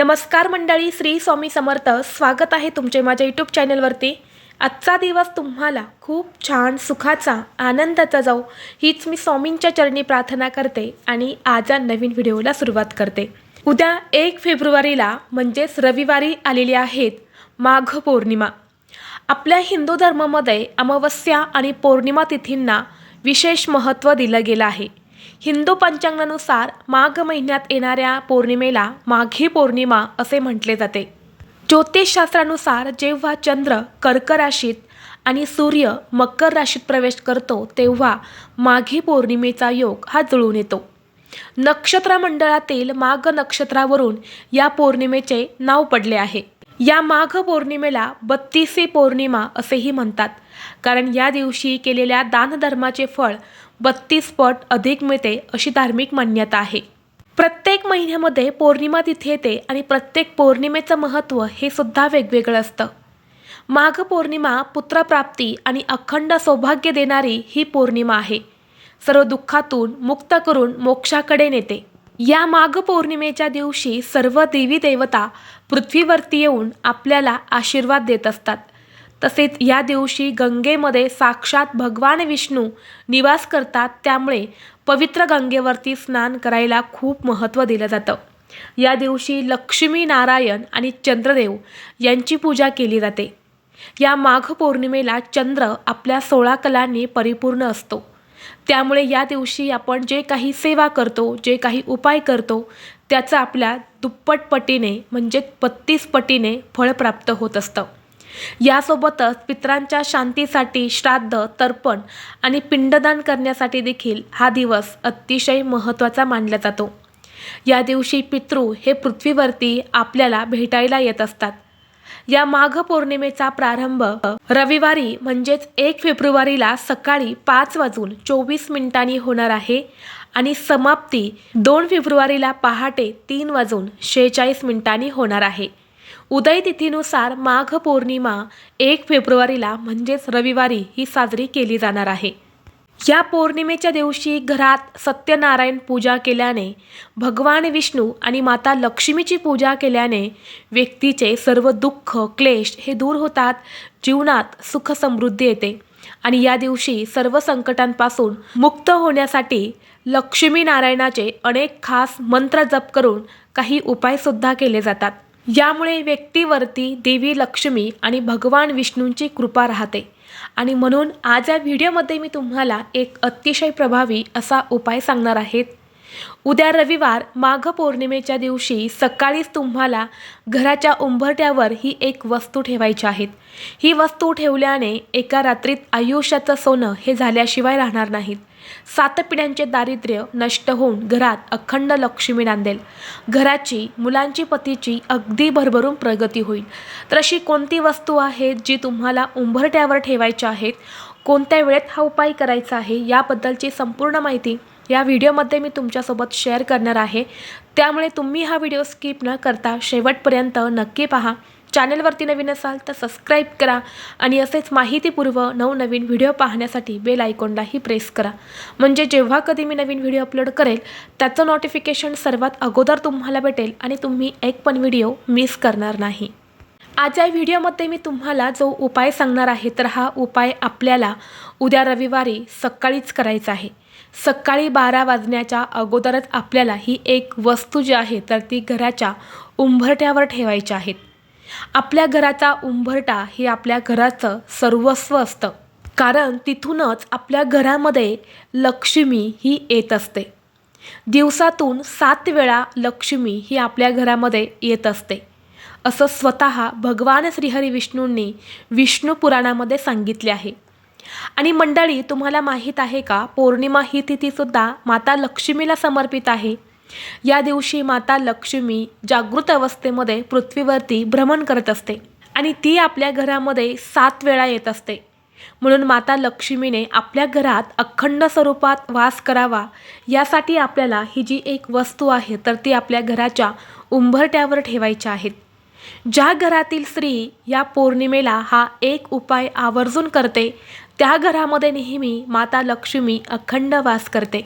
नमस्कार मंडळी, श्री स्वामी समर्थ. स्वागत आहे तुमचे माझ्या यूट्यूब चॅनलवरती. आजचा दिवस तुम्हाला खूप छान सुखाचा आनंदाचा जाऊ हीच मी स्वामींच्या चरणी प्रार्थना करते आणि आजच्या नवीन व्हिडिओला सुरुवात करते. उद्या 1 फेब्रुवारीला म्हणजेच रविवारी आलेली आहेत माघ पौर्णिमा. आपल्या हिंदू धर्मामध्ये अमावस्या आणि पौर्णिमा तिथींना विशेष महत्त्व दिलं गेलं आहे. हिंदू पंचांगानुसार माघ महिन्यात येणाऱ्या पौर्णिमेला माघी पौर्णिमा असे म्हटले जाते. ज्योतिषशास्त्रानुसार जेव्हा चंद्र कर्क राशीत आणि सूर्य मकर राशीत प्रवेश करतो तेव्हा माघी पौर्णिमेचा योग हा जुळून येतो. नक्षत्रमंडळातील माघ नक्षत्रावरून या पौर्णिमेचे नाव पडले आहे. या माघ पौर्णिमेला 32वी पौर्णिमा असेही म्हणतात, कारण या दिवशी केलेल्या दानधर्माचे फळ 32 पट अधिक मिळते अशी धार्मिक मान्यता आहे. प्रत्येक महिन्यामध्ये पौर्णिमा तिथी येते आणि प्रत्येक पौर्णिमेचं महत्त्व हे सुद्धा वेगवेगळं असतं. माघ पौर्णिमा पुत्रप्राप्ती आणि अखंड सौभाग्य देणारी ही पौर्णिमा आहे. सर्व दुःखातून मुक्त करून मोक्षाकडे नेते. या माघ पौर्णिमेच्या दिवशी सर्व देवी देवता पृथ्वीवरती येऊन आपल्याला आशीर्वाद देत असतात. तसेच या दिवशी गंगेमध्ये साक्षात भगवान विष्णू निवास करतात, त्यामुळे पवित्र गंगेवरती स्नान करायला खूप महत्त्व दिलं जातं. या दिवशी लक्ष्मी नारायण आणि चंद्रदेव यांची पूजा केली जाते. या माघ पौर्णिमेला चंद्र आपल्या 16 कलांनी परिपूर्ण असतो. त्यामुळे या दिवशी आपण जे काही सेवा करतो, जे काही उपाय करतो त्याचं आपल्या दुप्पट पटीने म्हणजे 32 पटीने फळ प्राप्त होत असतं. यासोबतच पितरांच्या शांतीसाठी श्राद्ध, तर्पण आणि पिंडदान करण्यासाठी देखील हा दिवस अतिशय महत्त्वाचा मानला जातो. या दिवशी पितृ हे पृथ्वीवरती आपल्याला भेटायला येत असतात. या माघ पौर्णिमेचा प्रारंभ रविवारी म्हणजेच 1 फेब्रुवारीला सकाळी 5:24 होणार आहे आणि समाप्ती 2 फेब्रुवारीला पहाटे 3:46 होणार आहे. उदय तिथीनुसार माघ पौर्णिमा 1 फेब्रुवारीला म्हणजेच रविवारी ही साजरी केली जाणार आहे. या पौर्णिमेच्या दिवशी घरात सत्यनारायण पूजा केल्याने, भगवान विष्णू आणि माता लक्ष्मीची पूजा केल्याने व्यक्तीचे सर्व दुःख क्लेश हे दूर होतात. जीवनात सुख समृद्धी येते आणि या दिवशी सर्व संकटांपासून मुक्त होण्यासाठी लक्ष्मी नारायणाचे अनेक खास मंत्र जप करून काही उपायसुद्धा केले जातात. यामुळे व्यक्तीवरती देवी लक्ष्मी आणि भगवान विष्णूंची कृपा राहते आणि म्हणून आज या व्हिडिओमध्ये मी तुम्हाला एक अतिशय प्रभावी असा उपाय सांगणार आहे. उद्या रविवार माघ पौर्णिमेच्या दिवशी सकाळीच तुम्हाला घराच्या उंबरठ्यावर ही एक वस्तू ठेवायची आहे. ही वस्तू ठेवल्याने एका रात्रीत आयुष्याचं सोनं हे झाल्याशिवाय राहणार नाहीत. 7 पिढ्यांचे दारिद्र्य नष्ट होऊन घरात अखंड लक्ष्मी नांदेल. घराची, मुलांची, पतीची अगदी भरभरून प्रगती होईल. तर अशी कोणती वस्तू आहे जी तुम्हाला उंबरठ्यावर ठेवायची आहेत, कोणत्या वेळेत हा उपाय करायचा आहे याबद्दलची संपूर्ण माहिती या व्हिडिओमध्ये मी तुमच्यासोबत शेअर करणार आहे. त्यामुळे तुम्ही हा व्हिडिओ स्किप न करता शेवटपर्यंत नक्की पहा. चॅनलवरती नवीन असाल तर सबस्क्राईब करा आणि असेच माहितीपूर्व नवनवीन व्हिडिओ पाहण्यासाठी बेल आयकॉनलाही प्रेस करा, म्हणजे जेव्हा कधी मी नवीन व्हिडिओ अपलोड करेल त्याचं नोटिफिकेशन सर्वात अगोदर तुम्हाला भेटेल आणि तुम्ही एक पण व्हिडिओ मिस करणार नाही. आज या व्हिडिओमध्ये मी तुम्हाला जो उपाय सांगणार आहे तर हा उपाय आपल्याला उद्या रविवारी सकाळीच करायचा आहे. सकाळी 12 वाजण्याच्या अगोदरच आपल्याला ही एक वस्तू जी आहे तर ती घराच्या उंबरठ्यावर ठेवायची आहे. आपल्या घराचा उंबरठा हे आपल्या घराचं सर्वस्व असतं, कारण तिथूनच आपल्या घरामध्ये लक्ष्मी ही येत असते. दिवसातून 7 वेळा लक्ष्मी ही आपल्या घरामध्ये येत असते असं स्वतः भगवान श्रीहरी विष्णूंनी विष्णू पुराणामध्ये सांगितले आहे. आणि मंडळी, तुम्हाला माहीत आहे का, पौर्णिमा ही तिथीसुद्धा माता लक्ष्मीला समर्पित आहे. या दिवशी माता लक्ष्मी जागृत अवस्थेमध्ये पृथ्वीवरती भ्रमण करत असते आणि ती आपल्या घरामध्ये 7 वेळा येत असते. म्हणून माता लक्ष्मीने आपल्या घरात अखंड स्वरूपात वास करावा यासाठी आपल्याला ही जी एक वस्तू आहे तर ती आपल्या घराच्या उंबरठ्यावर ठेवायची आहेत. ज्या घरातील स्त्री या पौर्णिमेला हा एक उपाय आवर्जून करते त्या घरामध्ये नेहमी माता लक्ष्मी अखंड वास करते.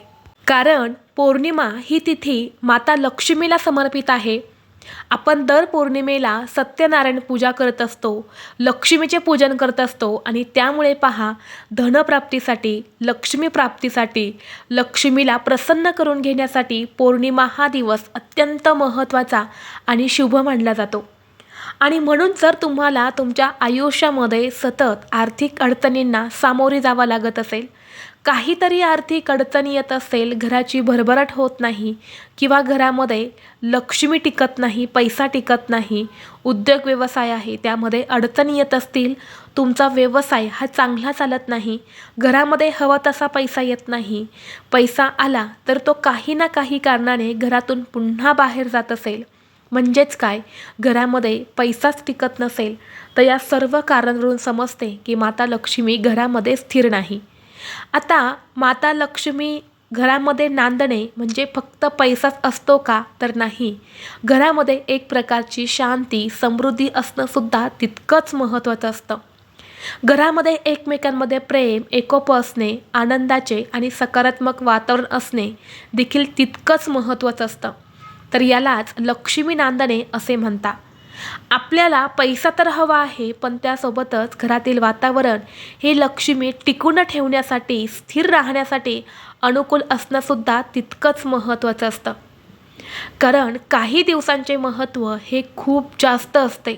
कारण पौर्णिमा ही तिथी माता लक्ष्मीला समर्पित आहे आपण दर पौर्णिमेला सत्यनारायण पूजा करत असतो, लक्ष्मीचे पूजन करत असतो आणि त्यामुळे पहा धनप्राप्तीसाठी, लक्ष्मी प्राप्तीसाठी, लक्ष्मीला प्रसन्न करून घेण्यासाठी पौर्णिमा हा दिवस अत्यंत महत्त्वाचा आणि शुभ मानला जातो. आणि म्हणून जर तुम्हाला तुमच्या आयुष्यामध्ये सतत आर्थिक अडचणींना सामोरे जावं लागत असेल, काहीतरी आर्थिक अडचणी येत असेल, घराची भरभराट होत नाही किंवा घरामध्ये लक्ष्मी टिकत नाही, पैसा टिकत नाही, उद्योग व्यवसाय आहे त्यामध्ये अडचणी येत असतील, तुमचा व्यवसाय हा चांगला चालत नाही, घरामध्ये हवा तसा पैसा येत नाही, पैसा आला तर तो काही ना काही कारणाने घरातून पुन्हा बाहेर जात असेल, म्हणजेच काय, घरामध्ये पैसाच टिकत नसेल, तर या सर्व कारणांवरून समजते की माता लक्ष्मी घरामध्ये स्थिर नाही. आता माता लक्ष्मी घरामध्ये नांदणे म्हणजे फक्त पैसाच असतो का, तर नाही. घरामध्ये एक प्रकारची शांती, समृद्धी असणंसुद्धा तितकंच महत्त्वाचं असतं. घरामध्ये एकमेकांमध्ये प्रेम, एकोप असणे, आनंदाचे आणि सकारात्मक वातावरण असणे देखील तितकंच महत्त्वाचं असतं. तर यालाच लक्ष्मी नांदणे असे म्हणतात. आपल्याला पैसा तर हवा आहे, पण त्यासोबतच घरातील वातावरण हे लक्ष्मी टिकून ठेवण्यासाठी, स्थिर राहण्यासाठी अनुकूल असणंसुद्धा तितकंच महत्त्वाचं असतं. कारण काही दिवसांचे महत्त्व हे खूप जास्त असते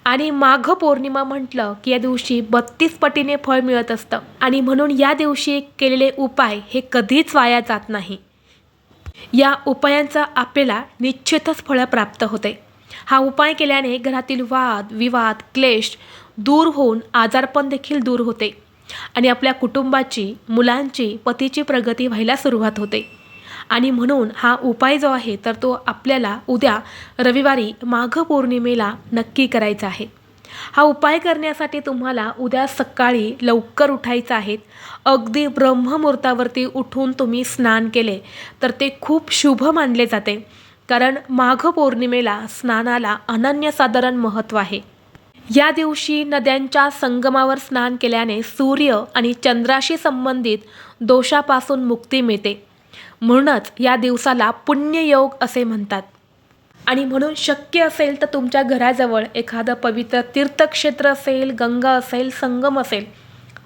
आणि माघ पौर्णिमा म्हटलं की या दिवशी 32 पटीने फळ मिळत असतं आणि म्हणून या दिवशी केलेले उपाय हे कधीच वाया जात नाही. या उपायांचा आपल्याला निश्चितच फळ प्राप्त होते. हा उपाय केल्याने घरातील वाद, विवाद, क्लेश दूर होऊन आजारपण देखील दूर होते आणि आपल्या कुटुंबाची, मुलांची, पतीची प्रगती व्हायला सुरुवात होते. आणि म्हणून हा उपाय जो आहे तर तो आपल्याला उद्या रविवारी माघ पौर्णिमेला नक्की करायचा आहे. हा उपाय करण्यासाठी तुम्हाला उद्या सकाळी लवकर उठायचं आहे. अगदी ब्रह्ममुहूर्तावरती उठून तुम्ही स्नान केले तर ते खूप शुभ मानले जाते. कारण माघ पौर्णिमेला स्नानाला अनन्यसाधारण महत्त्व आहे. या दिवशी नद्यांच्या संगमावर स्नान केल्याने सूर्य आणि चंद्राशी संबंधित दोषापासून मुक्ती मिळते. म्हणूनच या दिवसाला पुण्ययोग असे म्हणतात. आणि म्हणून शक्य असेल तर तुमच्या घराजवळ एखादं पवित्र तीर्थक्षेत्र असेल, गंगा असेल, संगम असेल,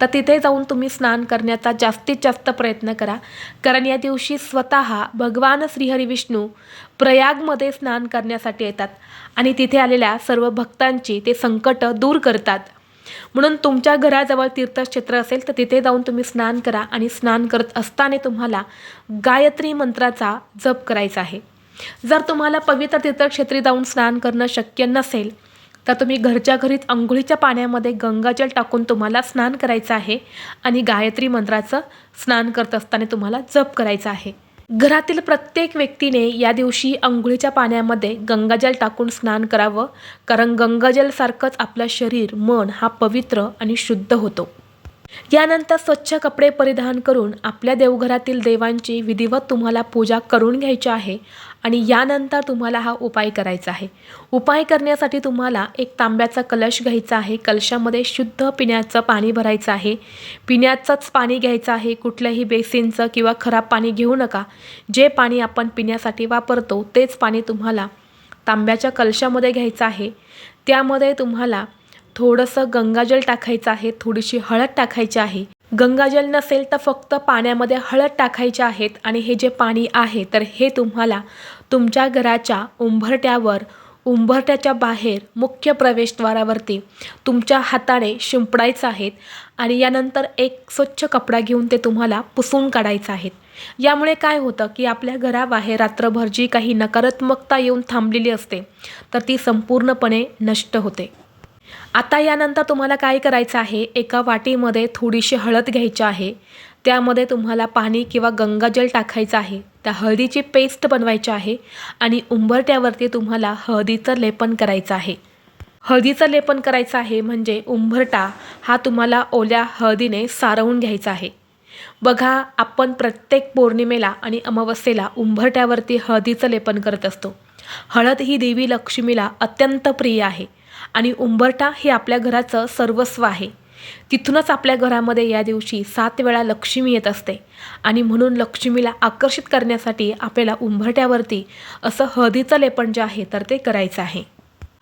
तर तिथे जाऊन तुम्ही स्नान करण्याचा जास्तीत जास्त प्रयत्न करा. कारण या दिवशी स्वतः भगवान श्रीहरी विष्णू प्रयागमध्ये स्नान करण्यासाठी येतात आणि तिथे आलेल्या सर्व भक्तांची ते संकट दूर करतात. म्हणून तुमच्या घराजवळ तीर्थक्षेत्र असेल तर तिथे जाऊन तुम्ही स्नान करा आणि स्नान करत असताना तुम्हाला गायत्री मंत्राचा जप करायचा आहे. जर तुम्हाला पवित्र तीर्थक्षेत्री जाऊन स्नान करणं शक्य नसेल तर तुम्ही घरच्या घरीच अंघोळीच्या पाण्यामध्ये गंगाजल टाकून तुम्हाला स्नान करायचं आहे आणि गायत्री मंत्राचं स्नान करत असताना तुम्हाला जप करायचा आहे. घरातील प्रत्येक व्यक्तीने या दिवशी अंघोळीच्या पाण्यामध्ये गंगाजल टाकून स्नान करावं. कारण गंगाजलसारखंच आपलं शरीर, मन हा पवित्र आणि शुद्ध होतो. यानंतर स्वच्छ कपडे परिधान करून आपल्या देवघरातील देवांची विधिवत तुम्हाला पूजा करून घ्यायची आहे आणि यानंतर तुम्हाला हा उपाय करायचा आहे. उपाय करण्यासाठी तुम्हाला एक तांब्याचा कलश घ्यायचा आहे. कलशामध्ये शुद्ध पिण्याचं पाणी भरायचं आहे. पिण्याचंच पाणी घ्यायचं आहे. कुठल्याही बेसिनचं किंवा खराब पाणी घेऊ नका. जे पाणी आपण पिण्यासाठी वापरतो तेच पाणी तुम्हाला तांब्याच्या कलशामध्ये घ्यायचं आहे. त्यामध्ये तुम्हाला थोडंसं गंगाजल टाकायचं आहे, थोडीशी हळद टाकायची आहे. गंगाजल नसेल तर फक्त पाण्यामध्ये हळद टाकायचे आहेत आणि हे जे पाणी आहे तर हे तुम्हाला तुमच्या घराच्या उंबरठ्यावर, उंबरठ्याच्या बाहेर मुख्य प्रवेशद्वारावरती तुमच्या हाताने शिंपडायचं आहे आणि यानंतर एक स्वच्छ कपडा घेऊन ते तुम्हाला पुसून काढायचं आहे. यामुळे काय होतं की आपल्या घराबाहेर रात्रभर जी काही नकारात्मकता येऊन थांबलेली असते तर ती संपूर्णपणे नष्ट होते. आता यानंतर तुम्हाला काय करायचं आहे, एका वाटीमध्ये थोडीशी हळद घ्यायची आहे. त्यामध्ये तुम्हाला पाणी किंवा गंगाजल टाकायचं आहे. त्या हळदीची पेस्ट बनवायची आहे आणि उंबरठ्यावरती तुम्हाला हळदीचं लेपन करायचं आहे. हळदीचं लेपन करायचं आहे म्हणजे उंबरठा हा तुम्हाला ओल्या हळदीने सारवून घ्यायचा आहे. बघा, आपण प्रत्येक पौर्णिमेला आणि अमावस्येला उंबरठ्यावरती हळदीचं लेपन करत असतो. हळद ही देवी लक्ष्मीला अत्यंत प्रिय आहे आणि उंबरठा हे आपल्या घराचं सर्वस्व आहे. तिथूनच आपल्या घरामध्ये या दिवशी 7 वेळा लक्ष्मी येत असते आणि म्हणून लक्ष्मीला आकर्षित करण्यासाठी आपल्याला उंबरठ्यावरती असं हळदीचं लेपन जे आहे तर ते करायचं आहे.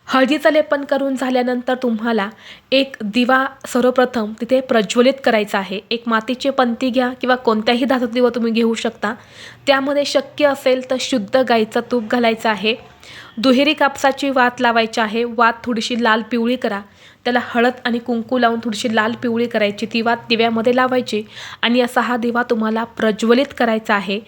हळदीचं लेपन करून झाल्यानंतर तुम्हाला एक दिवा सर्वप्रथम तिथे प्रज्वलित करायचा आहे. एक मातीची पंती घ्या किंवा कोणत्याही धातूचा दिवा तुम्ही घेऊ शकता. त्यामध्ये शक्य असेल तर शुद्ध गाईचं तूप घालायचं आहे. दुहेरी कापसाची वात लावायची आहे. वात थोडीशी लाल पिवळी करा. त्याला हळद आणि कुंकू लावून थोडीशी लाल पिवळी करायची. ती वात दिव्यामध्ये लावायची आणि असा हा दिवा तुम्हाला प्रज्वलित करायचा आहे.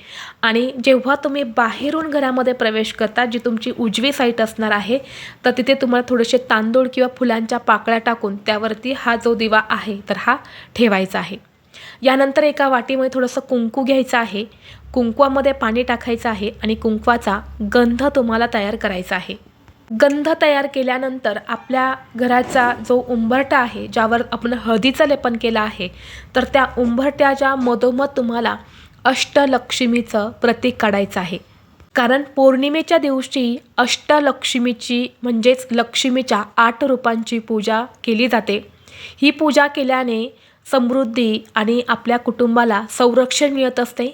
आणि जेव्हा तुम्ही बाहेरून घरामध्ये प्रवेश करता, जी तुमची उजवी साईड असणार आहे, तर तिथे तुम्हाला थोडेसे तांदूळ किंवा फुलांच्या पाकळ्या टाकून त्यावरती हा जो दिवा आहे तर हा ठेवायचा आहे. यानंतर एका वाटीमध्ये थोडंसं कुंकू घ्यायचं आहे. कुंकवामध्ये पाणी टाकायचं आहे आणि कुंकवाचा गंध तुम्हाला तयार करायचा आहे. गंध तयार केल्यानंतर आपल्या घराचा जो उंबरठा आहे, ज्यावर आपण हळदीचं लेपन केलं आहे, तर त्या उंबरठ्याच्या मधोमध तुम्हाला अष्टलक्ष्मीचं प्रतीक काढायचं आहे. कारण पौर्णिमेच्या दिवशी अष्टलक्ष्मीची म्हणजेच लक्ष्मीच्या 8 रूपांची पूजा केली जाते. ही पूजा केल्याने समृद्धी आणि आपल्या कुटुंबाला संरक्षण मिळत असते.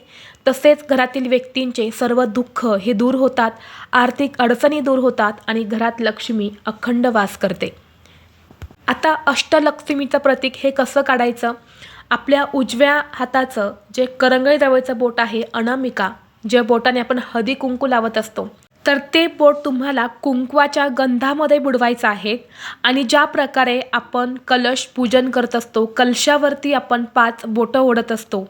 तसेच घरातील व्यक्तींचे सर्व दुःख हे दूर होतात, आर्थिक अडचणी दूर होतात आणि घरात लक्ष्मी अखंड वास करते. आता अष्टलक्ष्मीचं प्रतीक हे कसं काढायचं? आपल्या उजव्या हाताचं जे करंगळी जवळचं बोट आहे, अनामिका, ज्या बोटाने आपण हळदी कुंकू लावत असतो, तर ते बोट तुम्हाला कुंकवाच्या गंधामध्ये बुडवायचं आहे. आणि ज्या प्रकारे आपण कलश पूजन करत असतो, कलशावरती आपण 5 बोटं ओढत असतो,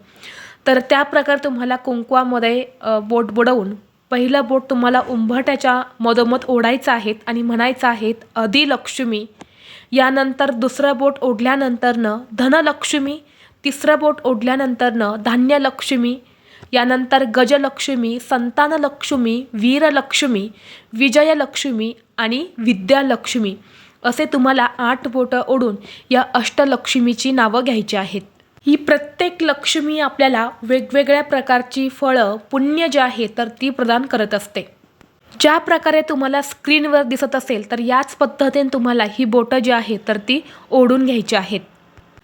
तर त्या प्रकारे तुम्हाला कुंकवामध्ये बोट बुडवून पहिलं बोट तुम्हाला उंबरठ्याच्या मधोमध ओढायचं आहे आणि म्हणायचं आहे अधिलक्ष्मी. यानंतर दुसरं बोट ओढल्यानंतरनं धनलक्ष्मी, तिसरं बोट ओढल्यानंतरनं धान्यलक्ष्मी, यानंतर गजलक्ष्मी, संतानलक्ष्मी, वीरलक्ष्मी, विजयलक्ष्मी आणि विद्यालक्ष्मी असे तुम्हाला 8 बोटं ओढून या अष्टलक्ष्मीची नावं घ्यायची आहेत. ही प्रत्येक लक्ष्मी आपल्याला वेगवेगळ्या प्रकारची फळं, पुण्य जे आहे तर ती प्रदान करत असते. ज्या प्रकारे तुम्हाला स्क्रीनवर दिसत असेल तर याच पद्धतीने तुम्हाला ही बोटं जी आहे तर ती ओढून घ्यायची आहेत.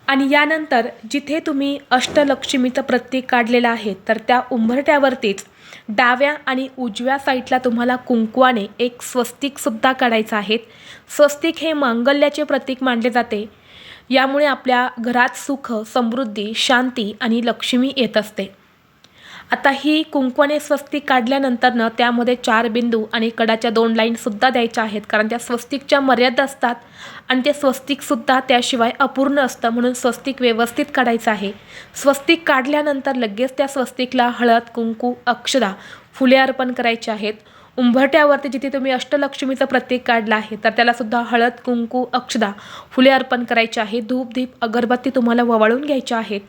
आणि यानंतर जिथे तुम्ही अष्टलक्ष्मीचं प्रतीक काढलेलं आहे तर त्या उंबरठ्यावरतीच डाव्या आणि उजव्या साईडला तुम्हाला कुंकवाने एक स्वस्तिकसुद्धा काढायचं आहे. स्वस्तिक हे मांगल्याचे प्रतीक मानले जाते. यामुळे आपल्या घरात सुख, समृद्धी, शांती आणि लक्ष्मी येत असते. आता ही कुंकवाने स्वस्तिक काढल्यानंतरनं त्यामध्ये 4 बिंदू आणि कडाच्या 2 लाईनसुद्धा द्यायच्या आहेत. कारण त्या स्वस्तिकच्या मर्यादा असतात आणि ते स्वस्तिकसुद्धा त्याशिवाय अपूर्ण असतं, म्हणून स्वस्तिक व्यवस्थित काढायचं आहे. स्वस्तिक काढल्यानंतर लगेच त्या स्वस्तिकला हळद, कुंकू, अक्षदा, फुले अर्पण करायची आहेत. उंबरठ्यावरती जिथे तुम्ही अष्टलक्ष्मीचं प्रतीक काढलं आहे तर त्यालासुद्धा हळद, कुंकू, अक्षदा, फुले अर्पण करायची आहे. धूप, दीप, अगरबत्ती तुम्हाला ववाळून घ्यायच्या आहेत.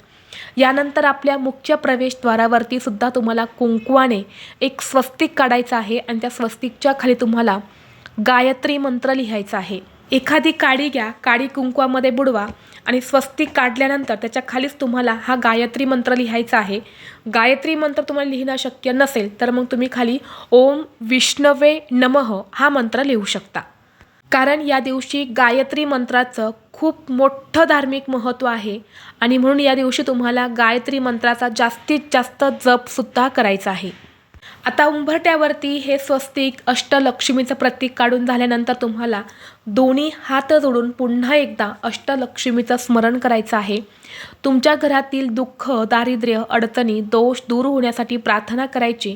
यानंतर आपल्या मुख्य प्रवेशद्वारावरती सुद्धा तुम्हाला कुंकवाने एक स्वस्तिक काढायचं आहे आणि त्या स्वस्तिकच्या खाली तुम्हाला गायत्री मंत्र लिहायचा आहे. एखादी काडी घ्या, काडी कुंकवामध्ये बुडवा आणि स्वस्तिक काढल्यानंतर त्याच्या खालीच तुम्हाला हा गायत्री मंत्र लिहायचा आहे. गायत्री मंत्र तुम्हाला लिहिणं शक्य नसेल तर मग तुम्ही खाली ओम विष्णवे नमः हा मंत्र लिहू शकता. कारण या दिवशी गायत्री मंत्राचं खूप मोठं धार्मिक महत्त्व आहे आणि म्हणून या दिवशी तुम्हाला गायत्री मंत्राचा जास्तीत जास्त जपसुद्धा करायचा आहे. आता उंबरठ्यावरती हे स्वस्तिक अष्टलक्ष्मीचं प्रतीक काढून झाल्यानंतर तुम्हाला दोन्ही हात जोडून पुन्हा एकदा अष्टलक्ष्मीचं स्मरण करायचं आहे. तुमच्या घरातील दुःख, दारिद्र्य, अडचणी, दोष दूर होण्यासाठी प्रार्थना करायची.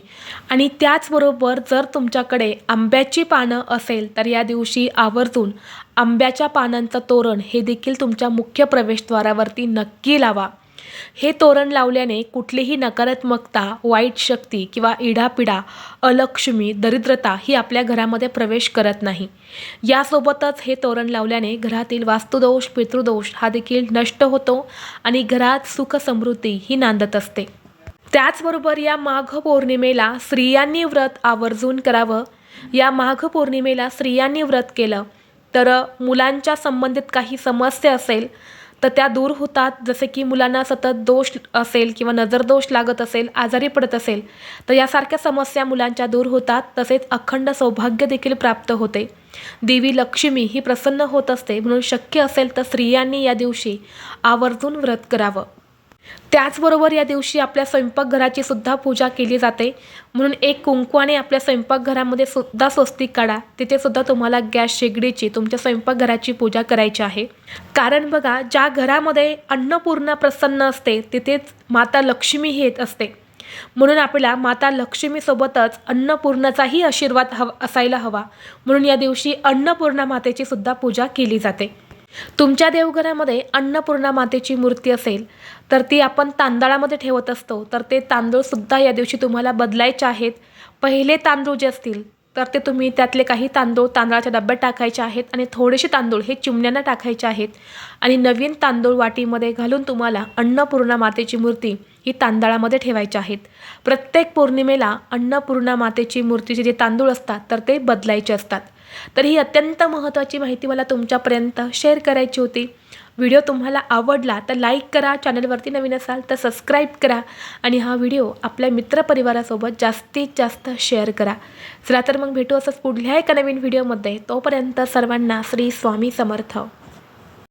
आणि त्याचबरोबर जर तुमच्याकडे आंब्याची पानं असेल तर या दिवशी आवर्जून आंब्याच्या पानांचं तोरण हे देखील तुमच्या मुख्य प्रवेशद्वारावरती नक्की लावा. हे तोरण लावल्याने कुठलीही नकारात्मकता, वाईट शक्ती किंवा इडापिडा, अलक्ष्मी, दरिद्रता ही आपल्या घरामध्ये प्रवेश करत नाही. यासोबतच हे तोरण लावल्याने घरातील वास्तुदोष, पितृदोष हा देखील नष्ट होतो आणि घरात सुख समृद्धी ही नांदत असते. त्याचबरोबर या माघ पौर्णिमेला स्त्रियांनी व्रत आवर्जून करावं. या माघ पौर्णिमेला स्त्रियांनी व्रत केलं तर मुलांच्या संबंधित काही समस्या असेल तर त्या दूर होतात. जसे की मुलांना सतत दोष असेल किंवा नजर दोष लागत असेल, आजारी पडत असेल, तर यासारख्या समस्या मुलांच्या दूर होतात. तसेच अखंड सौभाग्य देखील प्राप्त होते. देवी लक्ष्मी ही प्रसन्न होत असते. म्हणून शक्य असेल तर स्त्रियांनी या दिवशी आवर्जून व्रत करावं. त्याचबरोबर या दिवशी आपल्या स्वयंपाकघराची सुद्धा पूजा केली जाते. म्हणून एक कुंकवाने आपल्या स्वयंपाकघरामध्ये सुद्धा स्वस्तिक काढा. तिथे सुद्धा तुम्हाला गॅस शेगडीची, तुमच्या स्वयंपाकघराची पूजा करायची आहे. कारण बघा, ज्या घरामध्ये अन्नपूर्णा प्रसन्न असते तिथेच माता लक्ष्मी येत असते. म्हणून आपल्याला माता लक्ष्मीसोबतच अन्नपूर्णाचाही आशीर्वाद असायला हवा. म्हणून या दिवशी अन्नपूर्णा मातेची सुद्धा पूजा केली जाते. तुमच्या देवघरामध्ये अन्नपूर्णा मातेची मूर्ती असेल तर ती आपण तांदळामध्ये ठेवत असतो. तर ते तांदूळसुद्धा या दिवशी तुम्हाला बदलायचे आहेत. पहिले तांदूळ जे असतील तर ते तुम्ही त्यातले काही तांदूळ तांदळाच्या डब्यात टाकायचे आहेत आणि थोडेसे तांदूळ हे चिमण्यांना टाकायचे आहेत. आणि नवीन तांदूळ वाटीमध्ये घालून तुम्हाला अन्नपूर्णा मातेची मूर्ती ही तांदळामध्ये ठेवायची आहेत. प्रत्येक पौर्णिमेला अन्नपूर्णा मातेची मूर्तीचे जे तांदूळ असतात तर ते बदलायचे असतात. तर ही अत्यंत महत्त्वाची माहिती मला तुमच्यापर्यंत शेअर करायची होती. व्हिडिओ तुम्हाला आवडला तर लाईक करा, चॅनलवरती नवीन असाल तर सबस्क्राईब करा आणि हा व्हिडिओ आपल्या मित्रपरिवारासोबत जास्तीत जास्त शेअर करा. चला तर मग भेटू असंच पुढल्या एका नवीन व्हिडिओमध्ये. तोपर्यंत सर्वांना श्री स्वामी समर्थ.